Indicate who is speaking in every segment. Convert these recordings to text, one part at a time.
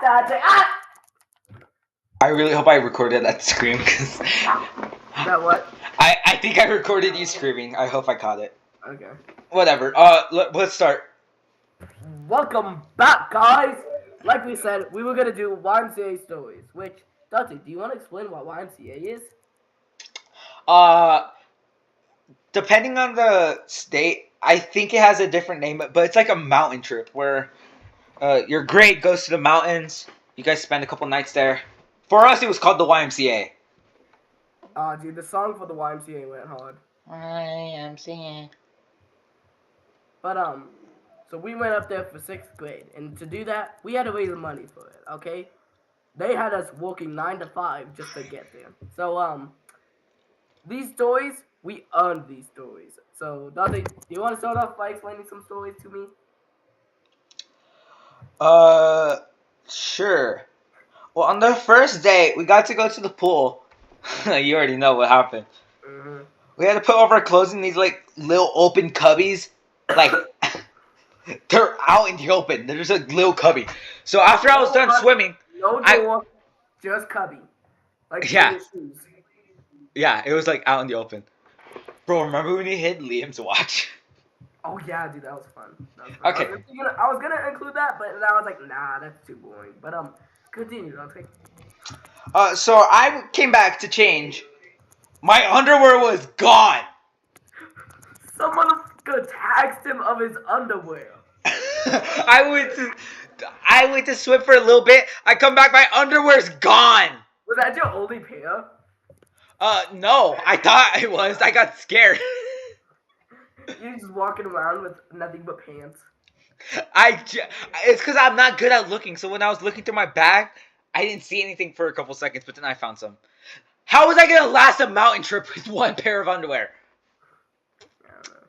Speaker 1: Danteh. Ah!
Speaker 2: I really hope I recorded that scream because
Speaker 1: That what?
Speaker 2: I think I recorded you screaming. I hope I caught it.
Speaker 1: Okay.
Speaker 2: Whatever. Let's start.
Speaker 1: Welcome back, guys. Like we said, we were gonna do YMCA stories. Which, Danteh, do you want to explain what YMCA is?
Speaker 2: Uh, Depending on the state, I think it has a different name, but it's like a mountain trip where your grade goes to the mountains. You guys spend a couple nights there. For us, it was called the YMCA.
Speaker 1: Dude, the song for the YMCA went hard.
Speaker 2: YMCA.
Speaker 1: But so we went up there for 6th grade, and to do that, we had to raise money for it. Okay, they had us working 9 to 5 just to get there. So these stories, we earned these stories. So Dante, do you want to start off by explaining some stories to me?
Speaker 2: Sure. Well, on the first day, we got to go to the pool. You already know what happened.
Speaker 1: Mm-hmm.
Speaker 2: We had to put all of our clothes in these like little open cubbies. Like they're out in the open. There's a little cubby. So after I was done swimming,
Speaker 1: No door, just cubby. Like
Speaker 2: Yeah.
Speaker 1: your shoes.
Speaker 2: Yeah, it was like out in the open. Bro, remember when you hid Liam's watch?
Speaker 1: Oh yeah, dude, that was fun.
Speaker 2: Okay.
Speaker 1: I was gonna include that, but I was like, nah, that's too boring. But continue, Dante.
Speaker 2: So I came back to change. My underwear was gone.
Speaker 1: Someone taxed him of his underwear.
Speaker 2: I went to swim for a little bit. I come back, my underwear's gone.
Speaker 1: Was that your only pair?
Speaker 2: No, I thought it was. I got scared.
Speaker 1: You're just walking around with nothing but pants.
Speaker 2: It's because I'm not good at looking. So when I was looking through my bag, I didn't see anything for a couple seconds, but then I found some. How was I gonna last a mountain trip with one pair of underwear?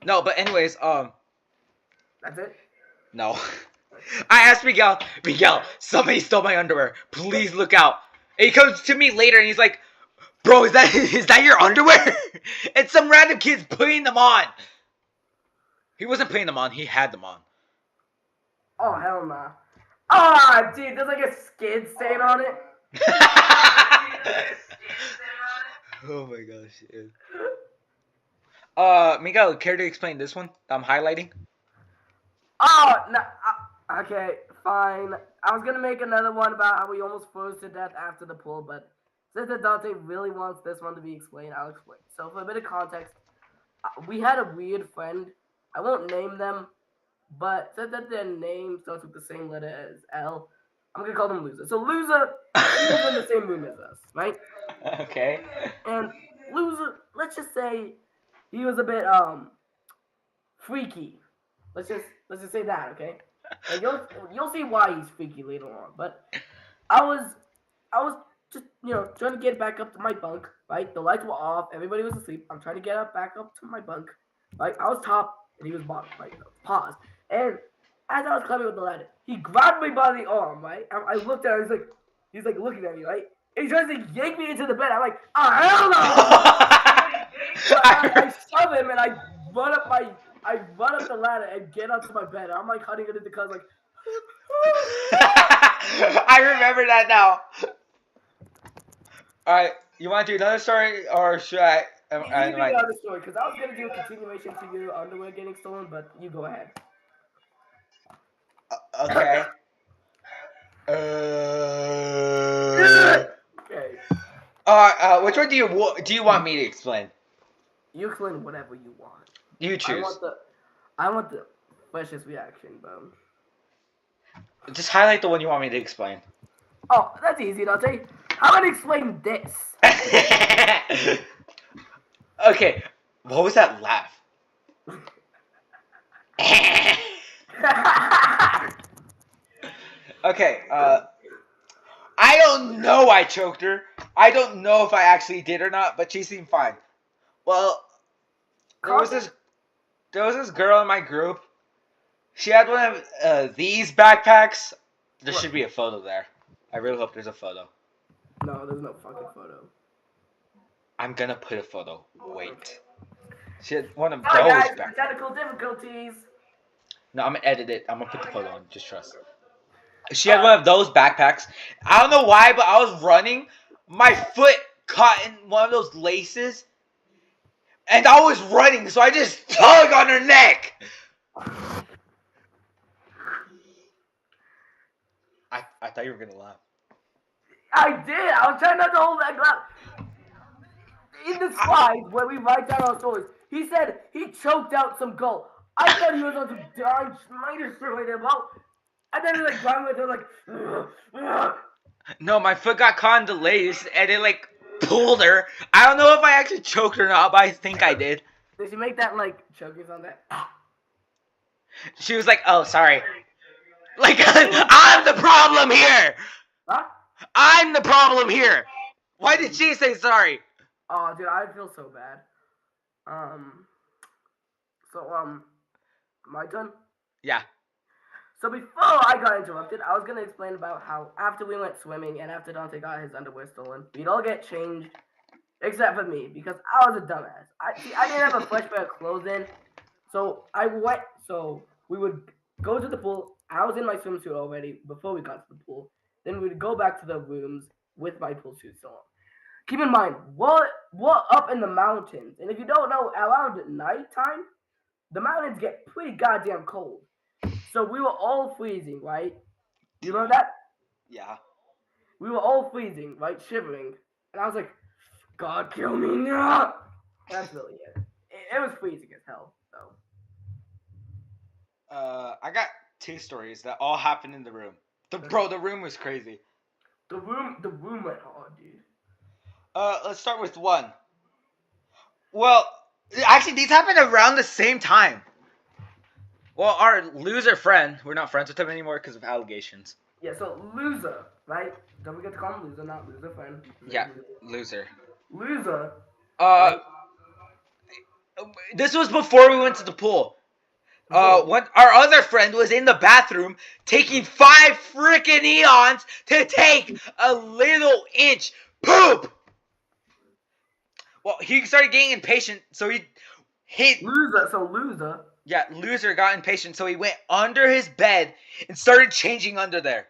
Speaker 2: No, but anyways,
Speaker 1: That's it?
Speaker 2: no. I asked Miguel, somebody stole my underwear. Please look out. And he comes to me later and he's like, bro, is that your underwear? And some random kid's putting them on. He wasn't putting them on, he had them on.
Speaker 1: Oh, hell nah. Ah, dude, there's like a skid stain on it.
Speaker 2: Oh my gosh. Miguel, care to explain this one I'm highlighting?
Speaker 1: Oh, no. Okay, fine. I was gonna make another one about how we almost froze to death after the pool, but since Dante really wants this one to be explained, I'll explain. So, for a bit of context, we had a weird friend. I won't name them, but since that their name starts with the same letter as L, I'm gonna call them Loser. So, Loser, he was in the same room as us, right?
Speaker 2: Okay.
Speaker 1: And Loser, let's just say he was a bit freaky. Let's just say that, okay? Like you'll see why he's freaky later on. But I was just trying to get back up to my bunk. Right, the lights were off. Everybody was asleep. I'm trying to get back up to my bunk. Right, I was top and he was bottom. Right, pause. And as I was climbing with the ladder, he grabbed me by the arm. Right, I looked at him. He's like looking at me. Right, and he tries to yank me into the bed. I'm like, oh hell no! So I shove him and I run up the ladder and get onto my bed. I'm like hiding under the covers, like.
Speaker 2: I remember that now. All right, you want to do another story, or should I?
Speaker 1: You do another story, because I was gonna do a continuation to your underwear getting stolen, but you go ahead.
Speaker 2: Okay.
Speaker 1: Okay.
Speaker 2: Which one do you want me to explain?
Speaker 1: You explain whatever you want.
Speaker 2: You choose.
Speaker 1: I want the freshest reaction, bro.
Speaker 2: Just highlight the one you want me to explain.
Speaker 1: Oh, that's easy, Dante. How about I explain this?
Speaker 2: Okay, what was that laugh? Okay, I don't know I choked her. I don't know if I actually did or not, but she seemed fine. Well, there was this girl in my group. She had one of these backpacks. There should be a photo there. I really hope there's a photo.
Speaker 1: No, there's no fucking photo.
Speaker 2: I'm gonna put a photo. Wait. She had one of
Speaker 1: Oh,
Speaker 2: those
Speaker 1: guys,
Speaker 2: backpacks.
Speaker 1: technical difficulties.
Speaker 2: No, I'm gonna edit it. I'm gonna put the photo on. Just trust. She had one of those backpacks. I don't know why, but I was running. My foot caught in one of those laces. And I was running, so I just tugged on her neck. I thought you were going to laugh.
Speaker 1: I did. I was trying not to hold that glass. In the slide where we write down our stories, he said he choked out some gold. I thought he was on some darn Schneider shit right about. And then he like crying with her like.
Speaker 2: No, my foot got caught in the lace, and it like pulled her. I don't know if I actually choked her or not, but I think I did.
Speaker 1: Did she make that like choking on that?
Speaker 2: She was like, "Oh, sorry." Like I'm the problem here.
Speaker 1: Huh?
Speaker 2: I'm the problem here. Why did she say sorry?
Speaker 1: Oh, dude, I feel so bad. My turn?
Speaker 2: Yeah.
Speaker 1: So before I got interrupted, I was gonna explain about how after we went swimming and after Dante got his underwear stolen, we'd all get changed, except for me, because I was a dumbass. I didn't have a fresh pair of clothes in, so we would go to the pool. I was in my swimsuit already before we got to the pool. Then we'd go back to the rooms with my pool suit still on. Keep in mind, we're up in the mountains, and if you don't know, around nighttime, the mountains get pretty goddamn cold. So we were all freezing, right? You know that?
Speaker 2: Yeah.
Speaker 1: We were all freezing, right? Shivering. And I was like, God, kill me now! That's really it. It was freezing as hell, though.
Speaker 2: I got 2 stories that all happened in the room. The room was crazy.
Speaker 1: The room went hard, dude.
Speaker 2: Let's start with one. Well, actually, these happened around the same time. Well, our loser friend, we're not friends with him anymore because of allegations.
Speaker 1: Yeah, so loser, right? Don't forget to call him loser, not loser friend.
Speaker 2: Yeah, loser.
Speaker 1: Loser.
Speaker 2: Right? This was before we went to the pool. When our other friend was in the bathroom taking 5 freaking eons to take a little inch poop. Well, he started getting impatient, so he
Speaker 1: Loser.
Speaker 2: Yeah, loser got impatient, so he went under his bed and started changing under there.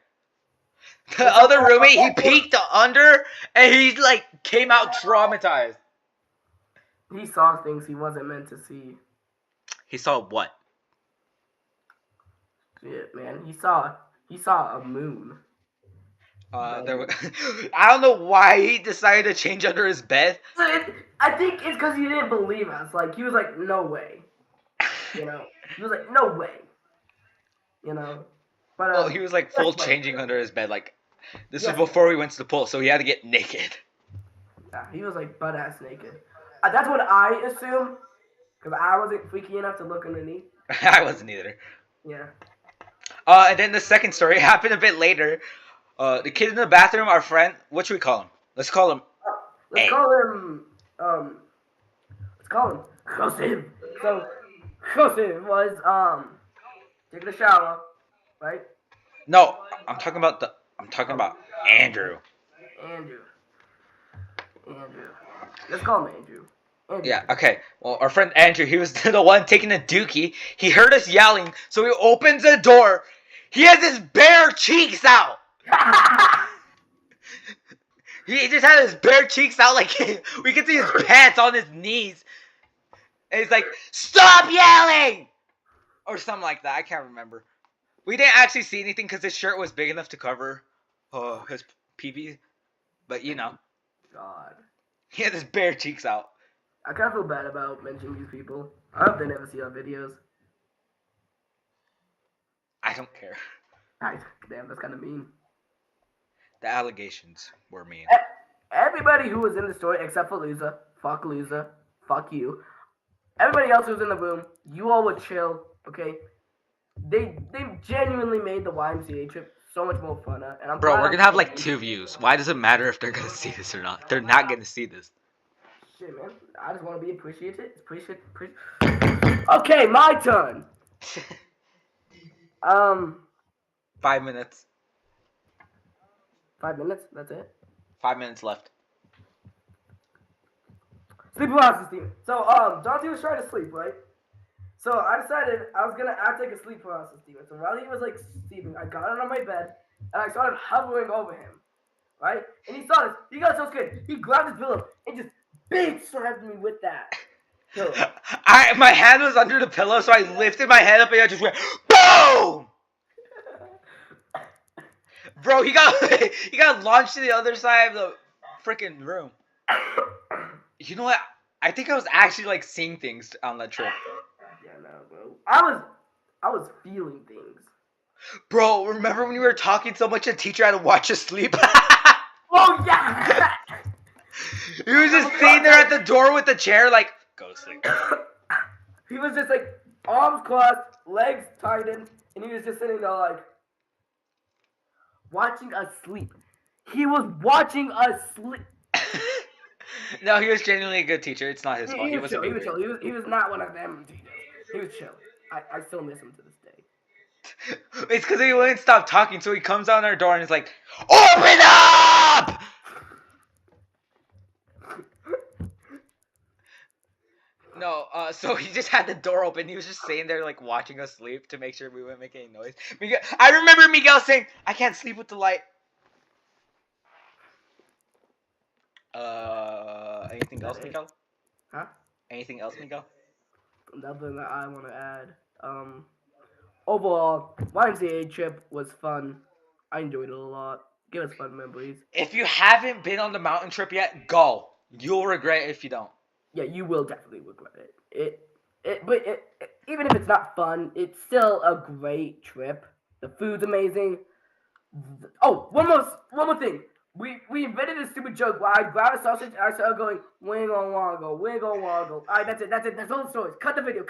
Speaker 2: The other roommate, he peeked under, and he like came out traumatized.
Speaker 1: He saw things he wasn't meant to see.
Speaker 2: He saw what?
Speaker 1: Shit, man. He saw a moon.
Speaker 2: I don't know why he decided to change under his bed.
Speaker 1: I think it's because he didn't believe us. Like, he was like, no way. You know? He was like, no way. You know? But
Speaker 2: well, he was like full changing under his bed. Like, this was before we went to the pool, so he had to get naked.
Speaker 1: Yeah, he was like butt-ass naked. That's what I assume. Because I wasn't freaky enough to look underneath.
Speaker 2: I wasn't either.
Speaker 1: Yeah.
Speaker 2: And then the second story happened a bit later. The kid in the bathroom, our friend, what should we call him? Let's call him.
Speaker 1: Let's call him Joseph. So Joseph was taking a shower, right?
Speaker 2: No, I'm talking about Andrew.
Speaker 1: Andrew. Let's call him Andrew.
Speaker 2: Yeah, okay. Well, our friend Andrew, he was the one taking a dookie. He heard us yelling, so he opens the door. He has his bare cheeks out. He just had his bare cheeks out, like we could see his pants on his knees. And he's like, "Stop yelling!" Or something like that. I can't remember. We didn't actually see anything because his shirt was big enough to cover his pee-pee. But you know.
Speaker 1: God.
Speaker 2: He had his bare cheeks out.
Speaker 1: I kind of feel bad about mentioning these people. I hope they never see our videos.
Speaker 2: I don't care.
Speaker 1: Damn, that's kind of mean.
Speaker 2: The allegations were mean.
Speaker 1: Everybody who was in the story, except for Loser, fuck you. Everybody else who was in the room, you all were chill, okay? They genuinely made the YMCA trip so much more funner. And
Speaker 2: Bro, we're gonna have like 2 views. Why does it matter if they're gonna see this or not? They're not gonna see this.
Speaker 1: Shit, man. I just want to be appreciated. Okay, my turn.
Speaker 2: 5 minutes.
Speaker 1: 5 minutes? That's it?
Speaker 2: 5 minutes left.
Speaker 1: Sleep paralysis, Steven. So, Dante was trying to sleep, right? So I decided I was gonna act like a sleep paralysis demon. So while he was like sleeping, I got out of my bed and I started hovering over him, right? And he saw this. He got so scared. He grabbed his pillow and just big slapped me with that pillow.
Speaker 2: My hand was under the pillow, so I lifted my head up and I just went boom. Bro, he got he got launched to the other side of the freaking room. You know what? I think I was actually like seeing things on that trip.
Speaker 1: Yeah, no, bro. I was feeling things.
Speaker 2: Bro, remember when you were talking so much, the teacher had to watch us sleep?
Speaker 1: Oh yeah.
Speaker 2: He was just sitting there at the door with the chair, like, go to sleep.
Speaker 1: He was just like arms crossed, legs tightened, and he was just sitting there like watching us sleep. He was watching us sleep.
Speaker 2: No, he was genuinely a good teacher. It's not his fault.
Speaker 1: He was chill. He was chill. He was not one of them teachers. He was chill. I still miss him to this day.
Speaker 2: It's because he wouldn't stop talking, so he comes out our door and is like, open up! No, so he just had the door open. He was just sitting there, like, watching us sleep to make sure we wouldn't make any noise. Miguel, I remember Miguel saying, I can't sleep with the light. Anything else, Miguel?
Speaker 1: Huh?
Speaker 2: Anything else, Miguel?
Speaker 1: Nothing that I want to add. Overall, YMCA trip was fun. I enjoyed it a lot. Give us fun memories.
Speaker 2: If you haven't been on the mountain trip yet, go. You'll regret it if you don't.
Speaker 1: Yeah, you will definitely regret it. But even if it's not fun, it's still a great trip. The food's amazing. Oh, one more thing. We invented a stupid joke where I grabbed a sausage and I started going, wing on wongo, wing on wongo. Alright, that's it. That's all the stories. Cut the video.